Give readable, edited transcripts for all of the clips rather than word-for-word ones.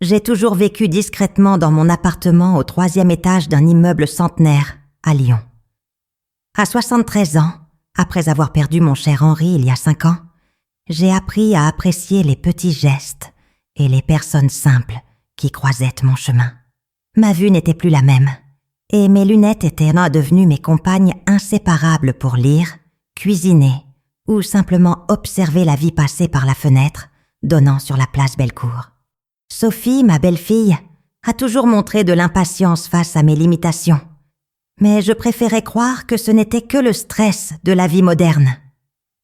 J'ai toujours vécu discrètement dans mon appartement au 3e étage d'un immeuble centenaire, à Lyon. À 73 ans, après avoir perdu mon cher Henri il y a 5 ans, j'ai appris à apprécier les petits gestes et les personnes simples qui croisaient mon chemin. Ma vue n'était plus la même, et mes lunettes étaient devenues mes compagnes inséparables pour lire, cuisiner ou simplement observer la vie passer par la fenêtre donnant sur la place Bellecour. Sophie, ma belle-fille, a toujours montré de l'impatience face à mes limitations, mais je préférais croire que ce n'était que le stress de la vie moderne.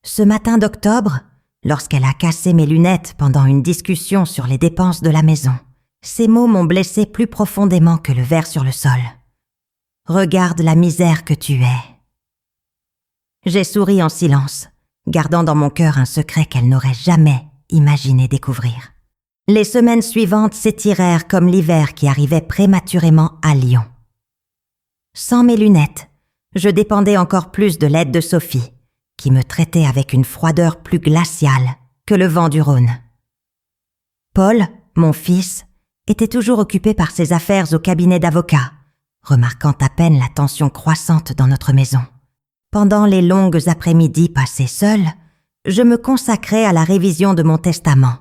Ce matin d'octobre, lorsqu'elle a cassé mes lunettes pendant une discussion sur les dépenses de la maison, ces mots m'ont blessé plus profondément que le verre sur le sol. « Regarde la misère que tu es. » J'ai souri en silence, gardant dans mon cœur un secret qu'elle n'aurait jamais imaginé découvrir. Les semaines suivantes s'étirèrent comme l'hiver qui arrivait prématurément à Lyon. Sans mes lunettes, je dépendais encore plus de l'aide de Sophie, qui me traitait avec une froideur plus glaciale que le vent du Rhône. Paul, mon fils, était toujours occupé par ses affaires au cabinet d'avocat, remarquant à peine la tension croissante dans notre maison. Pendant les longues après-midi passées seule, je me consacrais à la révision de mon testament,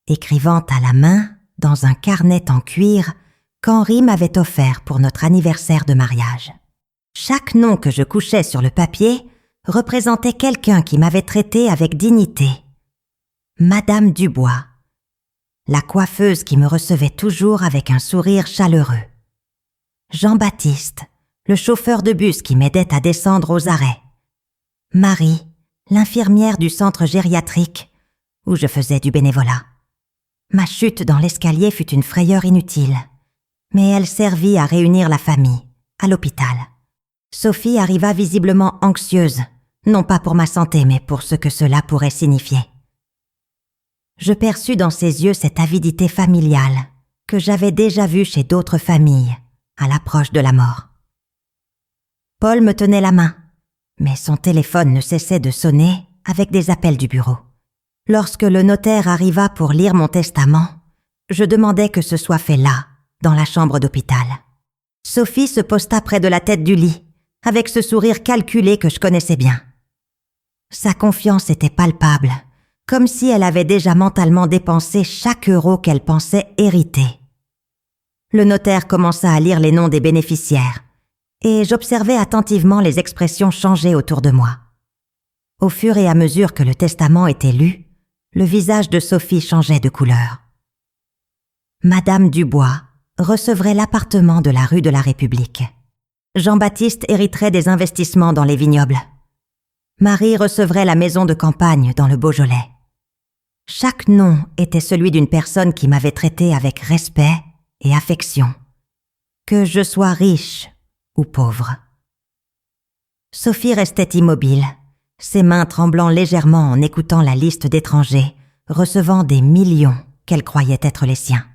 écrivant à la main, dans un carnet en cuir, qu'Henri m'avait offert pour notre anniversaire de mariage. Chaque nom que je couchais sur le papier représentait quelqu'un qui m'avait traité avec dignité. Madame Dubois, la coiffeuse qui me recevait toujours avec un sourire chaleureux. Jean-Baptiste, le chauffeur de bus qui m'aidait à descendre aux arrêts. Marie, l'infirmière du centre gériatrique, où je faisais du bénévolat. Ma chute dans l'escalier fut une frayeur inutile, mais elle servit à réunir la famille, à l'hôpital. Sophie arriva visiblement anxieuse, non pas pour ma santé, mais pour ce que cela pourrait signifier. Je perçus dans ses yeux cette avidité familiale que j'avais déjà vue chez d'autres familles à l'approche de la mort. Paul me tenait la main, mais son téléphone ne cessait de sonner avec des appels du bureau. Lorsque le notaire arriva pour lire mon testament, je demandais que ce soit fait là, dans la chambre d'hôpital. Sophie se posta près de la tête du lit, avec ce sourire calculé que je connaissais bien. Sa confiance était palpable, comme si elle avait déjà mentalement dépensé chaque euro qu'elle pensait hériter. Le notaire commença à lire les noms des bénéficiaires, et j'observais attentivement les expressions changer autour de moi. Au fur et à mesure que le testament était lu, le visage de Sophie changeait de couleur. Madame Dubois recevrait l'appartement de la rue de la République. Jean-Baptiste hériterait des investissements dans les vignobles. Marie recevrait la maison de campagne dans le Beaujolais. Chaque nom était celui d'une personne qui m'avait traité avec respect et affection, que je sois riche ou pauvre. Sophie restait immobile, ses mains tremblant légèrement en écoutant la liste d'étrangers, recevant des millions qu'elle croyait être les siens.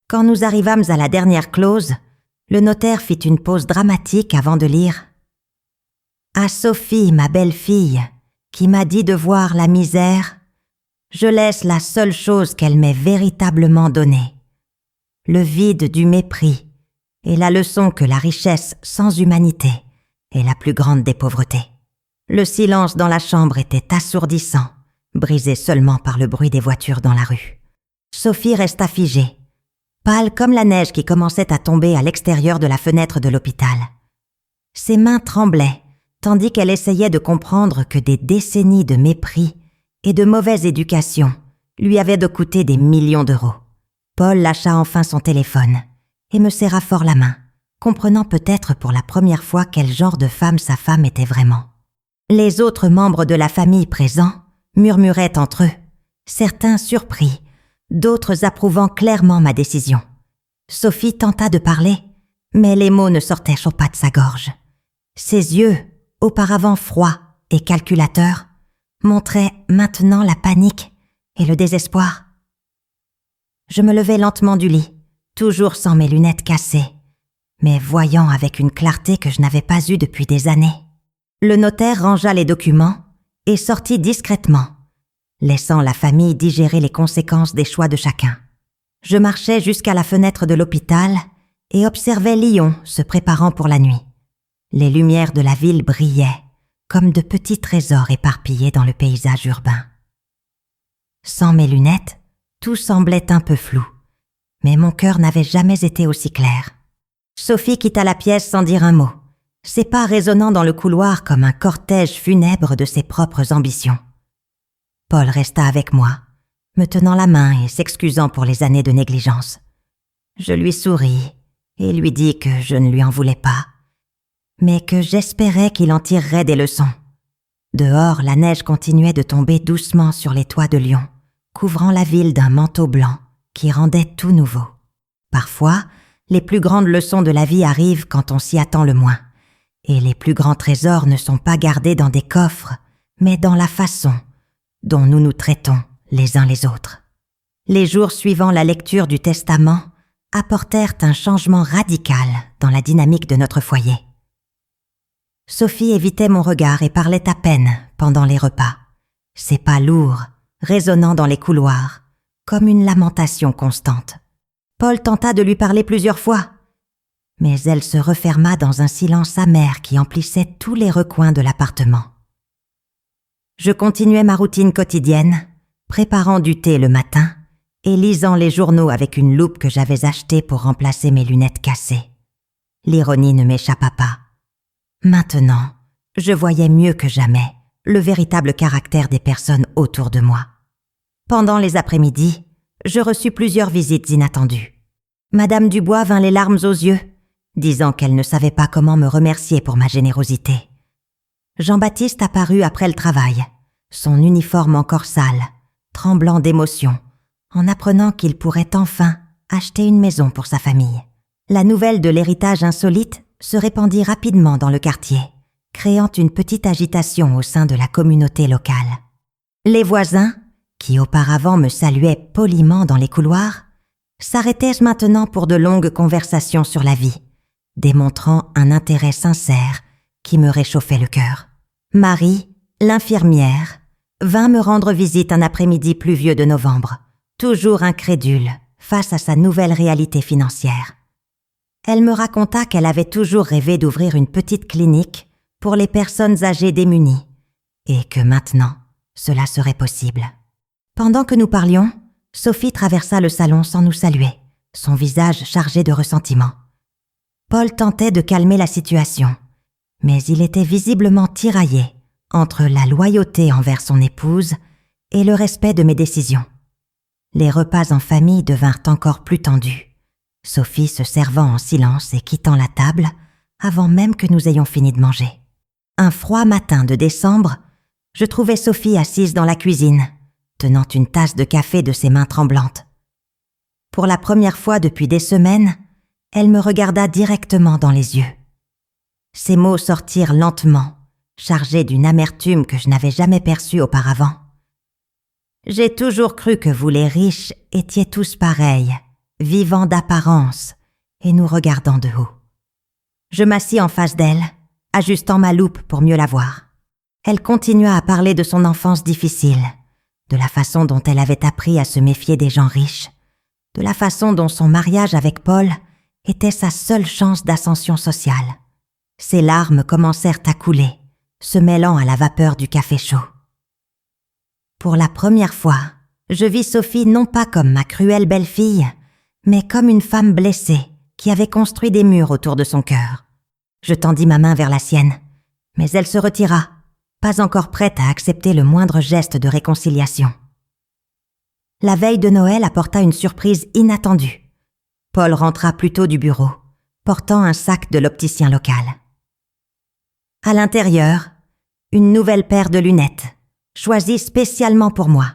Quand nous arrivâmes à la dernière clause, le notaire fit une pause dramatique avant de lire « À Sophie, ma belle-fille, qui m'a dit de voir la misère, je laisse la seule chose qu'elle m'ait véritablement donnée, le vide du mépris et la leçon que la richesse sans humanité est la plus grande des pauvretés. » Le silence dans la chambre était assourdissant, brisé seulement par le bruit des voitures dans la rue. Sophie resta figée, pâle comme la neige qui commençait à tomber à l'extérieur de la fenêtre de l'hôpital. Ses mains tremblaient, tandis qu'elle essayait de comprendre que des décennies de mépris et de mauvaise éducation lui avaient coûté des millions d'euros. Paul lâcha enfin son téléphone et me serra fort la main, comprenant peut-être pour la première fois quel genre de femme sa femme était vraiment. Les autres membres de la famille présents murmuraient entre eux, certains surpris, d'autres approuvant clairement ma décision. Sophie tenta de parler, mais les mots ne sortaient pas de sa gorge. Ses yeux, auparavant froids et calculateurs, montraient maintenant la panique et le désespoir. Je me levai lentement du lit, toujours sans mes lunettes cassées, mais voyant avec une clarté que je n'avais pas eue depuis des années. Le notaire rangea les documents et sortit discrètement, laissant la famille digérer les conséquences des choix de chacun. Je marchais jusqu'à la fenêtre de l'hôpital et observais Lyon se préparant pour la nuit. Les lumières de la ville brillaient, comme de petits trésors éparpillés dans le paysage urbain. Sans mes lunettes, tout semblait un peu flou, mais mon cœur n'avait jamais été aussi clair. Sophie quitta la pièce sans dire un mot, ses pas résonnant dans le couloir comme un cortège funèbre de ses propres ambitions. Paul resta avec moi, me tenant la main et s'excusant pour les années de négligence. Je lui souris et lui dis que je ne lui en voulais pas, mais que j'espérais qu'il en tirerait des leçons. Dehors, la neige continuait de tomber doucement sur les toits de Lyon, couvrant la ville d'un manteau blanc qui rendait tout nouveau. Parfois, les plus grandes leçons de la vie arrivent quand on s'y attend le moins, et les plus grands trésors ne sont pas gardés dans des coffres, mais dans la façon dont nous nous traitons les uns les autres. Les jours suivant la lecture du testament apportèrent un changement radical dans la dynamique de notre foyer. Sophie évitait mon regard et parlait à peine pendant les repas, ses pas lourds, résonnant dans les couloirs, comme une lamentation constante. Paul tenta de lui parler plusieurs fois, mais elle se referma dans un silence amer qui emplissait tous les recoins de l'appartement. Je continuais ma routine quotidienne, préparant du thé le matin et lisant les journaux avec une loupe que j'avais achetée pour remplacer mes lunettes cassées. L'ironie ne m'échappa pas. Maintenant, je voyais mieux que jamais le véritable caractère des personnes autour de moi. Pendant les après-midi, je reçus plusieurs visites inattendues. Madame Dubois vint les larmes aux yeux, disant qu'elle ne savait pas comment me remercier pour ma générosité. Jean-Baptiste apparut après le travail, son uniforme encore sale, tremblant d'émotion, en apprenant qu'il pourrait enfin acheter une maison pour sa famille. La nouvelle de l'héritage insolite se répandit rapidement dans le quartier, créant une petite agitation au sein de la communauté locale. Les voisins, qui auparavant me saluaient poliment dans les couloirs, s'arrêtaient maintenant pour de longues conversations sur la vie, démontrant un intérêt sincère qui me réchauffait le cœur. Marie, l'infirmière, vint me rendre visite un après-midi pluvieux de novembre, toujours incrédule face à sa nouvelle réalité financière. Elle me raconta qu'elle avait toujours rêvé d'ouvrir une petite clinique pour les personnes âgées démunies et que maintenant, cela serait possible. Pendant que nous parlions, Sophie traversa le salon sans nous saluer, son visage chargé de ressentiment. Paul tentait de calmer la situation, mais il était visiblement tiraillé entre la loyauté envers son épouse et le respect de mes décisions. Les repas en famille devinrent encore plus tendus, Sophie se servant en silence et quittant la table avant même que nous ayons fini de manger. Un froid matin de décembre, je trouvai Sophie assise dans la cuisine, tenant une tasse de café de ses mains tremblantes. Pour la première fois depuis des semaines, elle me regarda directement dans les yeux. Ses mots sortirent lentement, chargés d'une amertume que je n'avais jamais perçue auparavant. « J'ai toujours cru que vous les riches étiez tous pareils, vivant d'apparence et nous regardant de haut. » Je m'assis en face d'elle, ajustant ma loupe pour mieux la voir. Elle continua à parler de son enfance difficile, de la façon dont elle avait appris à se méfier des gens riches, de la façon dont son mariage avec Paul était sa seule chance d'ascension sociale. Ses larmes commencèrent à couler, se mêlant à la vapeur du café chaud. Pour la première fois, je vis Sophie non pas comme ma cruelle belle-fille, mais comme une femme blessée qui avait construit des murs autour de son cœur. Je tendis ma main vers la sienne, mais elle se retira, pas encore prête à accepter le moindre geste de réconciliation. La veille de Noël apporta une surprise inattendue. Paul rentra plus tôt du bureau, portant un sac de l'opticien local. À l'intérieur, une nouvelle paire de lunettes, choisie spécialement pour moi.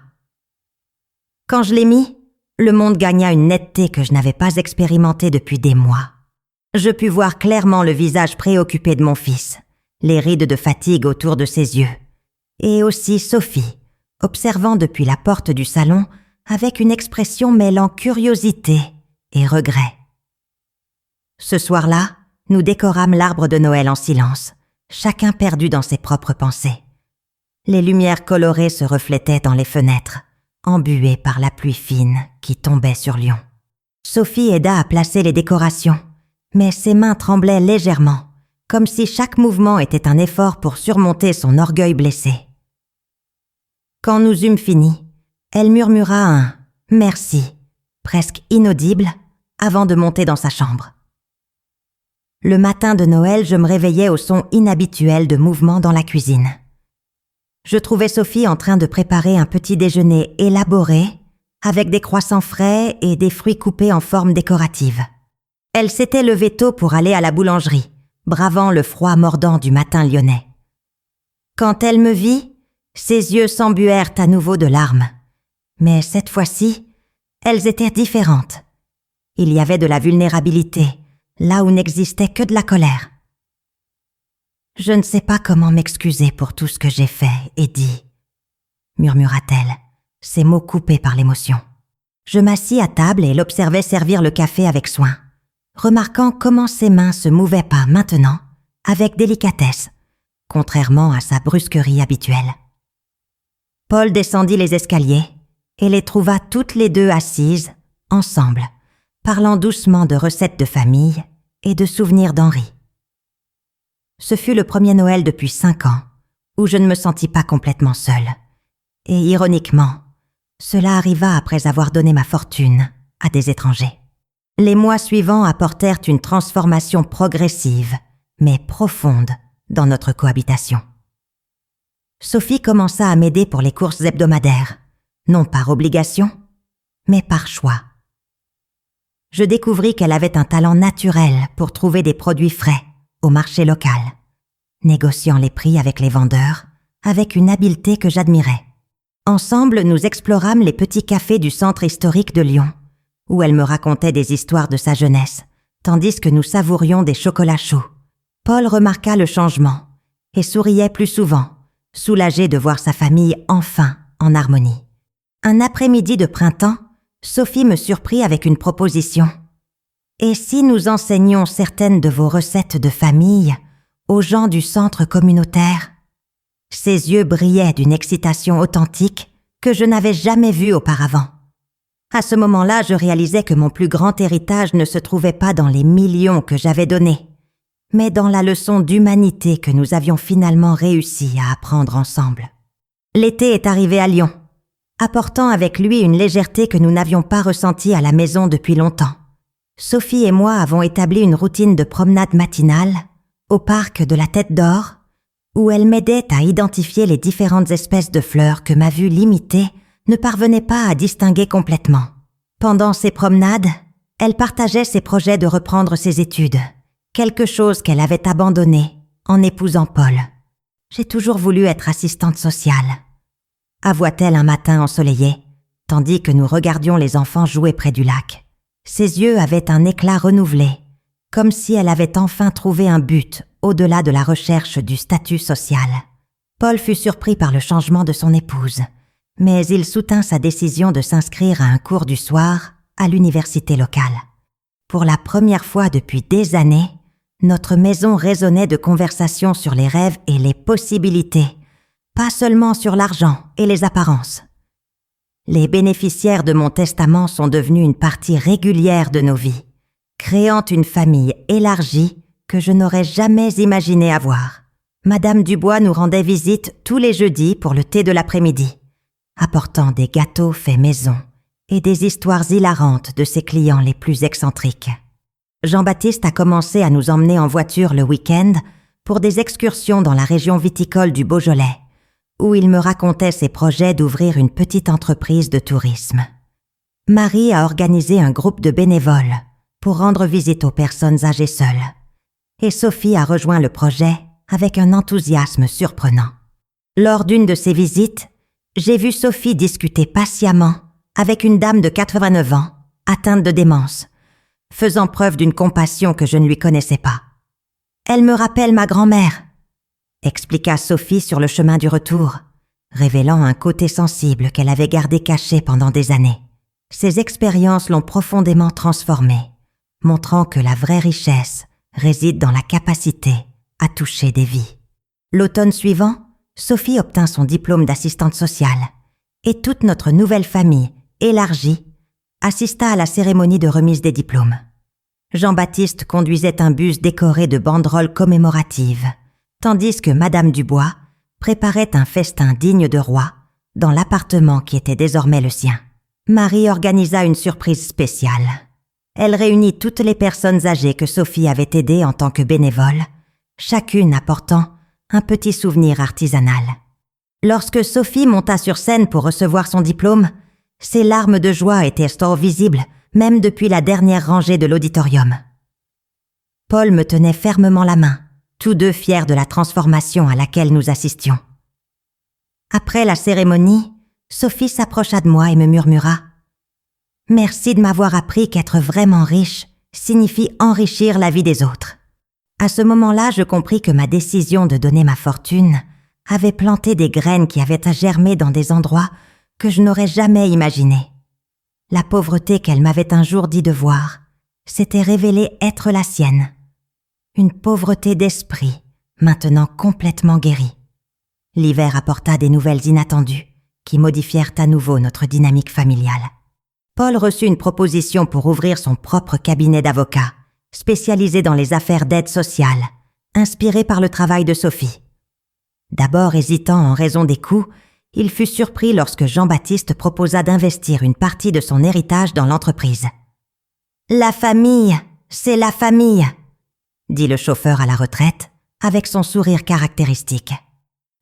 Quand je l'ai mis, le monde gagna une netteté que je n'avais pas expérimentée depuis des mois. Je pus voir clairement le visage préoccupé de mon fils, les rides de fatigue autour de ses yeux, et aussi Sophie, observant depuis la porte du salon avec une expression mêlant curiosité et regret. Ce soir-là, nous décorâmes l'arbre de Noël en silence, chacun perdu dans ses propres pensées. Les lumières colorées se reflétaient dans les fenêtres, embuées par la pluie fine qui tombait sur Lyon. Sophie aida à placer les décorations, mais ses mains tremblaient légèrement, comme si chaque mouvement était un effort pour surmonter son orgueil blessé. Quand nous eûmes fini, elle murmura un « merci », presque inaudible, avant de monter dans sa chambre. Le matin de Noël, je me réveillais au son inhabituel de mouvements dans la cuisine. Je trouvais Sophie en train de préparer un petit déjeuner élaboré, avec des croissants frais et des fruits coupés en forme décorative. Elle s'était levée tôt pour aller à la boulangerie, bravant le froid mordant du matin lyonnais. Quand elle me vit, ses yeux s'embuèrent à nouveau de larmes. Mais cette fois-ci, elles étaient différentes. Il y avait de la vulnérabilité, là où n'existait que de la colère. « Je ne sais pas comment m'excuser pour tout ce que j'ai fait et dit, » murmura-t-elle, ses mots coupés par l'émotion. Je m'assis à table et l'observais servir le café avec soin, remarquant comment ses mains se mouvaient pas maintenant, avec délicatesse, contrairement à sa brusquerie habituelle. Paul descendit les escaliers et les trouva toutes les deux assises, ensemble, parlant doucement de recettes de famille et de souvenirs d'Henri. Ce fut le premier Noël depuis 5 ans, où je ne me sentis pas complètement seule. Et ironiquement, cela arriva après avoir donné ma fortune à des étrangers. Les mois suivants apportèrent une transformation progressive, mais profonde, dans notre cohabitation. Sophie commença à m'aider pour les courses hebdomadaires, non par obligation, mais par choix. Je découvris qu'elle avait un talent naturel pour trouver des produits frais au marché local, négociant les prix avec les vendeurs, avec une habileté que j'admirais. Ensemble, nous explorâmes les petits cafés du centre historique de Lyon, où elle me racontait des histoires de sa jeunesse, tandis que nous savourions des chocolats chauds. Paul remarqua le changement et souriait plus souvent, soulagé de voir sa famille enfin en harmonie. Un après-midi de printemps, Sophie me surprit avec une proposition. « Et si nous enseignions certaines de vos recettes de famille aux gens du centre communautaire ?» Ses yeux brillaient d'une excitation authentique que je n'avais jamais vue auparavant. À ce moment-là, je réalisais que mon plus grand héritage ne se trouvait pas dans les millions que j'avais donnés, mais dans la leçon d'humanité que nous avions finalement réussi à apprendre ensemble. L'été est arrivé à Lyon, apportant avec lui une légèreté que nous n'avions pas ressentie à la maison depuis longtemps. Sophie et moi avons établi une routine de promenade matinale au parc de la Tête d'Or, où elle m'aidait à identifier les différentes espèces de fleurs que ma vue limitée ne parvenait pas à distinguer complètement. Pendant ces promenades, elle partageait ses projets de reprendre ses études, quelque chose qu'elle avait abandonné en épousant Paul. « J'ai toujours voulu être assistante sociale », avoua-t-elle un matin ensoleillé, tandis que nous regardions les enfants jouer près du lac. Ses yeux avaient un éclat renouvelé, comme si elle avait enfin trouvé un but au-delà de la recherche du statut social. Paul fut surpris par le changement de son épouse, mais il soutint sa décision de s'inscrire à un cours du soir à l'université locale. Pour la première fois depuis des années, notre maison résonnait de conversations sur les rêves et les possibilités, pas seulement sur l'argent et les apparences. Les bénéficiaires de mon testament sont devenus une partie régulière de nos vies, créant une famille élargie que je n'aurais jamais imaginé avoir. Madame Dubois nous rendait visite tous les jeudis pour le thé de l'après-midi, apportant des gâteaux faits maison et des histoires hilarantes de ses clients les plus excentriques. Jean-Baptiste a commencé à nous emmener en voiture le week-end pour des excursions dans la région viticole du Beaujolais, où il me racontait ses projets d'ouvrir une petite entreprise de tourisme. Marie a organisé un groupe de bénévoles pour rendre visite aux personnes âgées seules, et Sophie a rejoint le projet avec un enthousiasme surprenant. Lors d'une de ces visites, j'ai vu Sophie discuter patiemment avec une dame de 89 ans, atteinte de démence, faisant preuve d'une compassion que je ne lui connaissais pas. « Elle me rappelle ma grand-mère », expliqua Sophie sur le chemin du retour, révélant un côté sensible qu'elle avait gardé caché pendant des années. Ces expériences l'ont profondément transformée, montrant que la vraie richesse réside dans la capacité à toucher des vies. L'automne suivant, Sophie obtint son diplôme d'assistante sociale et toute notre nouvelle famille, élargie, assista à la cérémonie de remise des diplômes. Jean-Baptiste conduisait un bus décoré de banderoles commémoratives, tandis que Madame Dubois préparait un festin digne de roi dans l'appartement qui était désormais le sien. Marie organisa une surprise spéciale. Elle réunit toutes les personnes âgées que Sophie avait aidées en tant que bénévole, chacune apportant un petit souvenir artisanal. Lorsque Sophie monta sur scène pour recevoir son diplôme, ses larmes de joie étaient fort visibles, même depuis la dernière rangée de l'auditorium. Paul me tenait fermement la main, tous deux fiers de la transformation à laquelle nous assistions. Après la cérémonie, Sophie s'approcha de moi et me murmura « Merci de m'avoir appris qu'être vraiment riche signifie enrichir la vie des autres. » À ce moment-là, je compris que ma décision de donner ma fortune avait planté des graines qui avaient germé dans des endroits que je n'aurais jamais imaginés. La pauvreté qu'elle m'avait un jour dit de voir s'était révélée être la sienne. Une pauvreté d'esprit, maintenant complètement guérie. L'hiver apporta des nouvelles inattendues qui modifièrent à nouveau notre dynamique familiale. Paul reçut une proposition pour ouvrir son propre cabinet d'avocat, spécialisé dans les affaires d'aide sociale, inspiré par le travail de Sophie. D'abord hésitant en raison des coûts, il fut surpris lorsque Jean-Baptiste proposa d'investir une partie de son héritage dans l'entreprise. « La famille, c'est la famille !» dit le chauffeur à la retraite, avec son sourire caractéristique.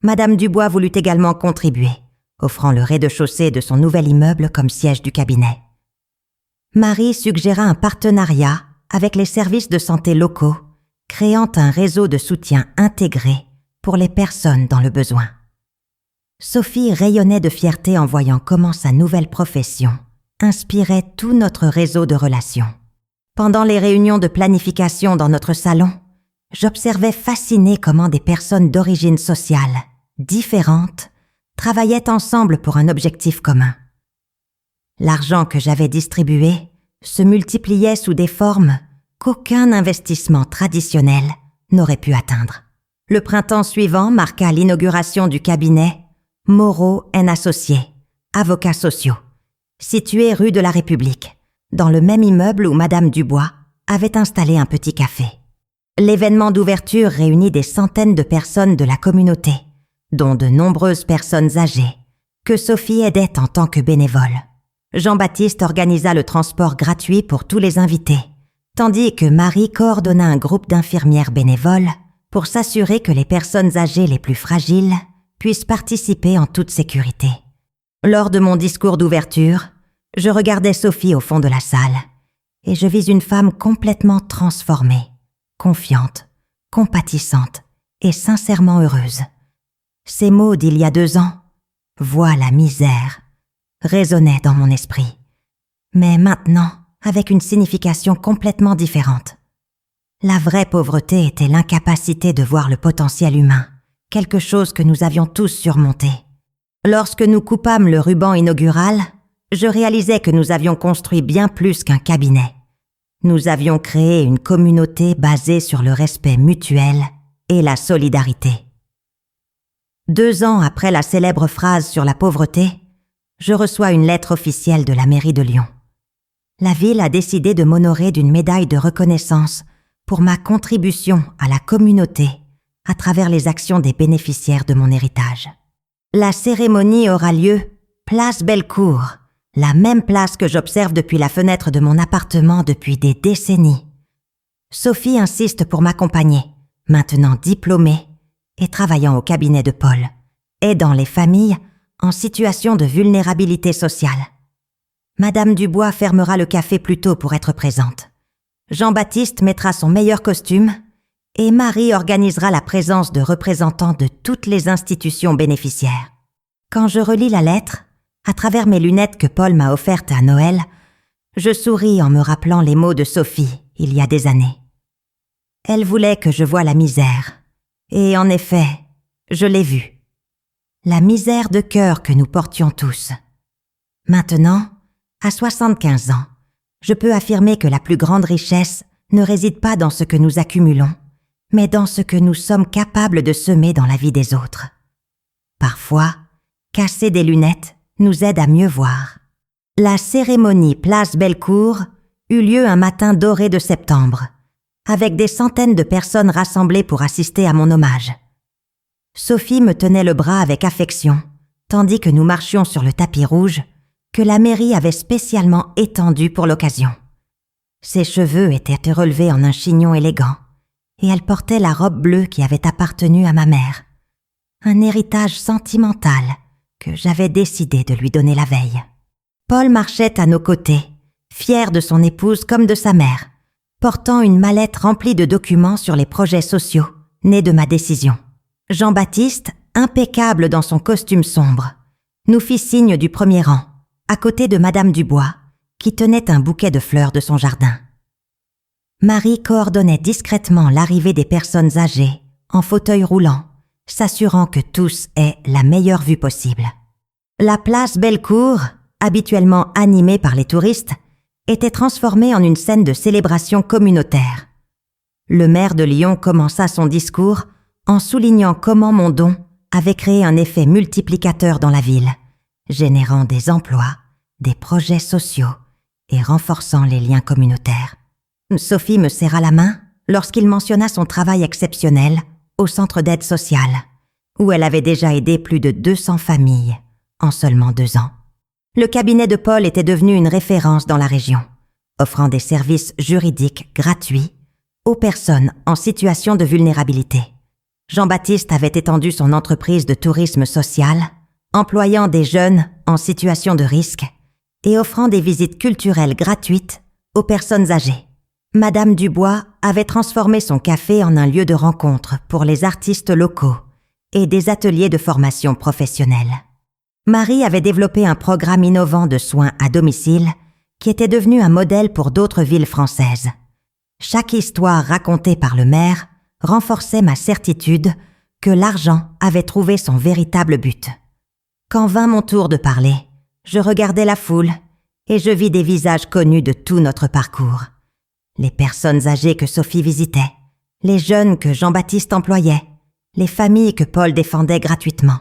Madame Dubois voulut également contribuer, offrant le rez-de-chaussée de son nouvel immeuble comme siège du cabinet. Marie suggéra un partenariat avec les services de santé locaux, créant un réseau de soutien intégré pour les personnes dans le besoin. Sophie rayonnait de fierté en voyant comment sa nouvelle profession inspirait tout notre réseau de relations. Pendant les réunions de planification dans notre salon, j'observais fascinée comment des personnes d'origine sociale différentes travaillaient ensemble pour un objectif commun. L'argent que j'avais distribué se multipliait sous des formes qu'aucun investissement traditionnel n'aurait pu atteindre. Le printemps suivant marqua l'inauguration du cabinet Moreau & Associés, avocats sociaux, situé rue de la République, dans le même immeuble où Madame Dubois avait installé un petit café. L'événement d'ouverture réunit des centaines de personnes de la communauté, dont de nombreuses personnes âgées, que Sophie aidait en tant que bénévole. Jean-Baptiste organisa le transport gratuit pour tous les invités, tandis que Marie coordonna un groupe d'infirmières bénévoles pour s'assurer que les personnes âgées les plus fragiles puissent participer en toute sécurité. Lors de mon discours d'ouverture, je regardais Sophie au fond de la salle et je vis une femme complètement transformée, confiante, compatissante et sincèrement heureuse. Ces mots d'il y a 2 ans, « Vois la misère », résonnaient dans mon esprit, mais maintenant avec une signification complètement différente. La vraie pauvreté était l'incapacité de voir le potentiel humain, quelque chose que nous avions tous surmonté. Lorsque nous coupâmes le ruban inaugural, je réalisais que nous avions construit bien plus qu'un cabinet. Nous avions créé une communauté basée sur le respect mutuel et la solidarité. 2 ans après la célèbre phrase sur la pauvreté, je reçois une lettre officielle de la mairie de Lyon. La ville a décidé de m'honorer d'une médaille de reconnaissance pour ma contribution à la communauté à travers les actions des bénéficiaires de mon héritage. La cérémonie aura lieu place Bellecour, la même place que j'observe depuis la fenêtre de mon appartement depuis des décennies. Sophie insiste pour m'accompagner, maintenant diplômée et travaillant au cabinet de Paul, aidant les familles en situation de vulnérabilité sociale. Madame Dubois fermera le café plus tôt pour être présente. Jean-Baptiste mettra son meilleur costume et Marie organisera la présence de représentants de toutes les institutions bénéficiaires. Quand je relis la lettre, à travers mes lunettes que Paul m'a offertes à Noël, je souris en me rappelant les mots de Sophie il y a des années. Elle voulait que je voie la misère, et en effet, je l'ai vue. La misère de cœur que nous portions tous. Maintenant, à 75 ans, je peux affirmer que la plus grande richesse ne réside pas dans ce que nous accumulons, mais dans ce que nous sommes capables de semer dans la vie des autres. Parfois, casser des lunettes nous aide à mieux voir. La cérémonie Place Bellecour eut lieu un matin doré de septembre, avec des centaines de personnes rassemblées pour assister à mon hommage. Sophie me tenait le bras avec affection, tandis que nous marchions sur le tapis rouge que la mairie avait spécialement étendu pour l'occasion. Ses cheveux étaient relevés en un chignon élégant, et elle portait la robe bleue qui avait appartenu à ma mère, un héritage sentimental que j'avais décidé de lui donner la veille. Paul marchait à nos côtés, fier de son épouse comme de sa mère, portant une mallette remplie de documents sur les projets sociaux nés de ma décision. Jean-Baptiste, impeccable dans son costume sombre, nous fit signe du premier rang, à côté de Madame Dubois, qui tenait un bouquet de fleurs de son jardin. Marie coordonnait discrètement l'arrivée des personnes âgées, en fauteuil roulant, s'assurant que tous aient la meilleure vue possible. La place Bellecour, habituellement animée par les touristes, était transformée en une scène de célébration communautaire. Le maire de Lyon commença son discours en soulignant comment mon don avait créé un effet multiplicateur dans la ville, générant des emplois, des projets sociaux et renforçant les liens communautaires. Sophie me serra la main lorsqu'il mentionna son travail exceptionnel au centre d'aide sociale, où elle avait déjà aidé plus de 200 familles en seulement 2 ans. Le cabinet de Paul était devenu une référence dans la région, offrant des services juridiques gratuits aux personnes en situation de vulnérabilité. Jean-Baptiste avait étendu son entreprise de tourisme social, employant des jeunes en situation de risque et offrant des visites culturelles gratuites aux personnes âgées. Madame Dubois avait transformé son café en un lieu de rencontre pour les artistes locaux et des ateliers de formation professionnelle. Marie avait développé un programme innovant de soins à domicile qui était devenu un modèle pour d'autres villes françaises. Chaque histoire racontée par le maire renforçait ma certitude que l'argent avait trouvé son véritable but. Quand vint mon tour de parler, je regardais la foule et je vis des visages connus de tout notre parcours. Les personnes âgées que Sophie visitait, les jeunes que Jean-Baptiste employait, les familles que Paul défendait gratuitement.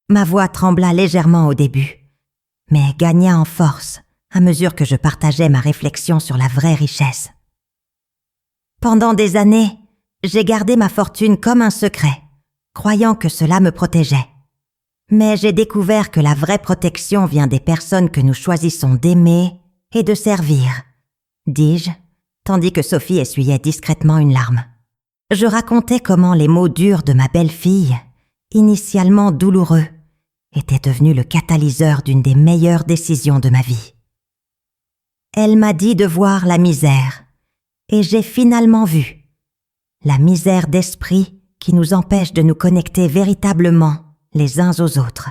Ma voix trembla légèrement au début, mais gagna en force à mesure que je partageais ma réflexion sur la vraie richesse. Pendant des années, j'ai gardé ma fortune comme un secret, croyant que cela me protégeait. Mais j'ai découvert que la vraie protection vient des personnes que nous choisissons d'aimer et de servir, dis-je, tandis que Sophie essuyait discrètement une larme. Je racontais comment les mots durs de ma belle-fille, initialement douloureux, étaient devenus le catalyseur d'une des meilleures décisions de ma vie. Elle m'a dit de voir la misère, et j'ai finalement vu la misère d'esprit qui nous empêche de nous connecter véritablement les uns aux autres.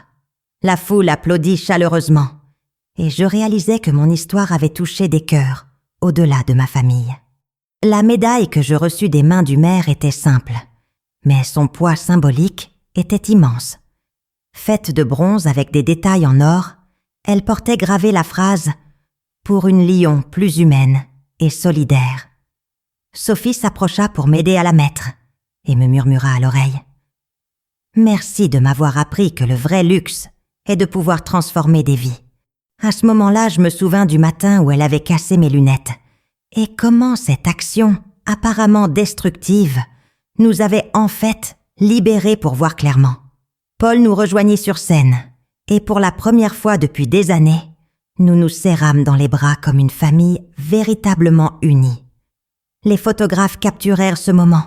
La foule applaudit chaleureusement, et je réalisais que mon histoire avait touché des cœurs au-delà de ma famille. La médaille que je reçus des mains du maire était simple, mais son poids symbolique était immense. Faite de bronze avec des détails en or, elle portait gravée la phrase « Pour une Lyon plus humaine et solidaire ». Sophie s'approcha pour m'aider à la mettre et me murmura à l'oreille « Merci de m'avoir appris que le vrai luxe est de pouvoir transformer des vies ». À ce moment-là, je me souvins du matin où elle avait cassé mes lunettes et comment cette action, apparemment destructive, nous avait en fait libérés pour voir clairement. Paul nous rejoignit sur scène et pour la première fois depuis des années, nous nous serrâmes dans les bras comme une famille véritablement unie. Les photographes capturèrent ce moment,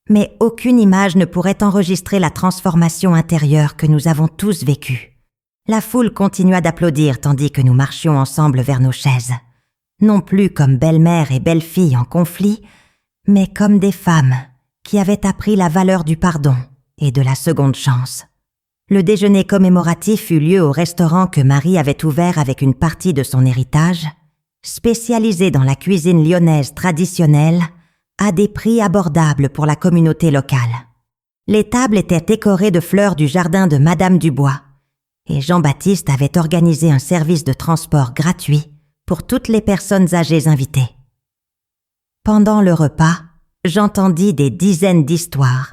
mais aucune image ne pourrait enregistrer la transformation intérieure que nous avons tous vécue. La foule continua d'applaudir tandis que nous marchions ensemble vers nos chaises, non plus comme belle-mère et belle-fille en conflit, mais comme des femmes qui avaient appris la valeur du pardon et de la seconde chance. Le déjeuner commémoratif eut lieu au restaurant que Marie avait ouvert avec une partie de son héritage, spécialisé dans la cuisine lyonnaise traditionnelle, à des prix abordables pour la communauté locale. Les tables étaient décorées de fleurs du jardin de Madame Dubois, et Jean-Baptiste avait organisé un service de transport gratuit pour toutes les personnes âgées invitées. Pendant le repas, j'entendis des dizaines d'histoires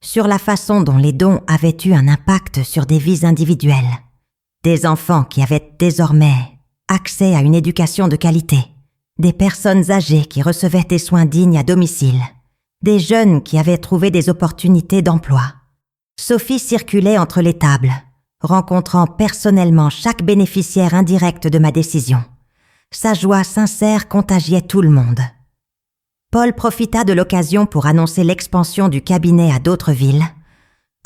sur la façon dont les dons avaient eu un impact sur des vies individuelles, des enfants qui avaient désormais accès à une éducation de qualité, des personnes âgées qui recevaient des soins dignes à domicile, des jeunes qui avaient trouvé des opportunités d'emploi. Sophie circulait entre les tables, rencontrant personnellement chaque bénéficiaire indirect de ma décision. Sa joie sincère contagiait tout le monde. Paul profita de l'occasion pour annoncer l'expansion du cabinet à d'autres villes,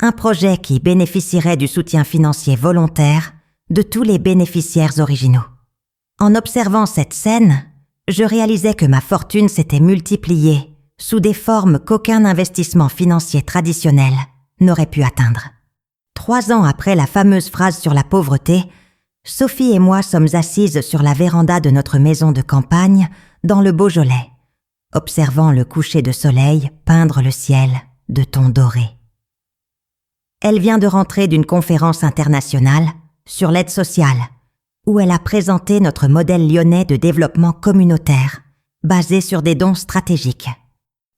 un projet qui bénéficierait du soutien financier volontaire de tous les bénéficiaires originaux. En observant cette scène, je réalisais que ma fortune s'était multipliée sous des formes qu'aucun investissement financier traditionnel n'aurait pu atteindre. 3 ans après la fameuse phrase sur la pauvreté, Sophie et moi sommes assises sur la véranda de notre maison de campagne dans le Beaujolais, observant le coucher de soleil peindre le ciel de tons dorés. Elle vient de rentrer d'une conférence internationale sur l'aide sociale, où elle a présenté notre modèle lyonnais de développement communautaire, basé sur des dons stratégiques.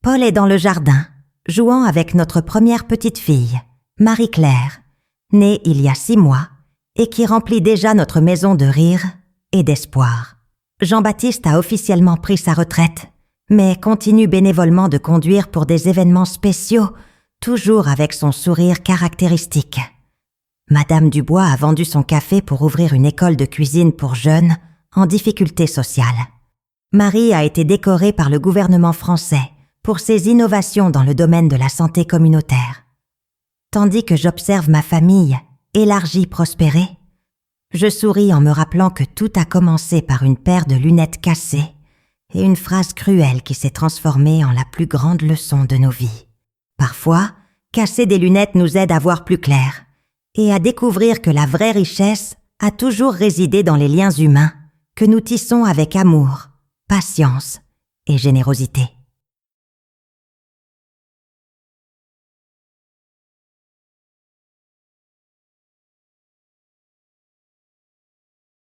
Paul est dans le jardin, jouant avec notre première petite fille, Marie-Claire, née il y a 6 mois, et qui remplit déjà notre maison de rire et d'espoir. Jean-Baptiste a officiellement pris sa retraite, mais continue bénévolement de conduire pour des événements spéciaux, toujours avec son sourire caractéristique. Madame Dubois a vendu son café pour ouvrir une école de cuisine pour jeunes en difficulté sociale. Marie a été décorée par le gouvernement français pour ses innovations dans le domaine de la santé communautaire. Tandis que j'observe ma famille élargie prospérer, je souris en me rappelant que tout a commencé par une paire de lunettes cassées et une phrase cruelle qui s'est transformée en la plus grande leçon de nos vies. Parfois, casser des lunettes nous aide à voir plus clair et à découvrir que la vraie richesse a toujours résidé dans les liens humains que nous tissons avec amour, patience et générosité.